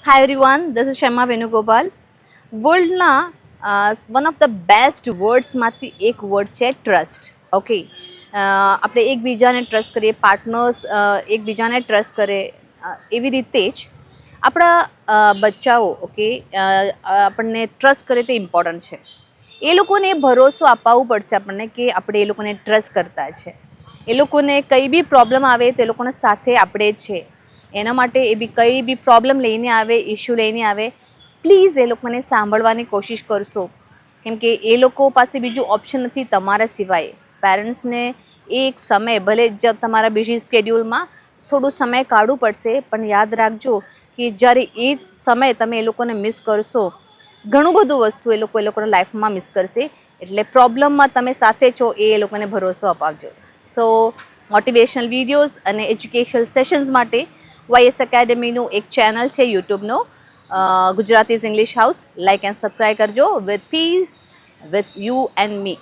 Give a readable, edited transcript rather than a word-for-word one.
Hi everyone, this is Shema Venugopal. વર્લ્ડના one of the best વર્ડ્સમાંથી એક word છે ટ્રસ્ટ. ઓકે, આપણે એકબીજાને ટ્રસ્ટ કરીએ, પાર્ટનર્સ એકબીજાને ટ્રસ્ટ કરે, એવી રીતે જ આપણા બચ્ચાઓ ઓકે આપણને ટ્રસ્ટ કરે તે ઇમ્પોર્ટન્ટ છે. એ લોકોને ભરોસો અપાવવું પડશે આપણને કે આપણે એ લોકોને ટ્રસ્ટ કરતા છે. એ લોકોને કંઈ બી પ્રોબ્લેમ આવે તો એ લોકોને સાથે આપણે છે. એના માટે એ બી કંઈ બી પ્રોબ્લેમ લઈને આવે, ઇશ્યુ લઈને આવે, પ્લીઝ એ લોકોને સાંભળવાની કોશિશ કરશો, કેમ કે એ લોકો પાસે બીજું ઓપ્શન નથી તમારા સિવાય. પેરેન્ટ્સને એક સમય, ભલે જ તમારા બીજી સ્કેડ્યુલમાં થોડું સમય કાઢવું પડશે, પણ યાદ રાખજો કે જ્યારે એ સમય તમે એ લોકોને મિસ કરશો, ઘણું બધું વસ્તુ એ લોકોના લાઈફમાં મિસ કરશે. એટલે પ્રોબ્લેમમાં તમે સાથે છો એ લોકોને ભરોસો અપાવજો. સો મોટિવેશનલ વિડીયોઝ અને એજ્યુકેશનલ સેશન્સ માટે YS એકેડમીનું એક ચેનલ છે યુટ્યુબનો, Gujaratis English house. Like and subscribe કરજો. With peace, with you and me.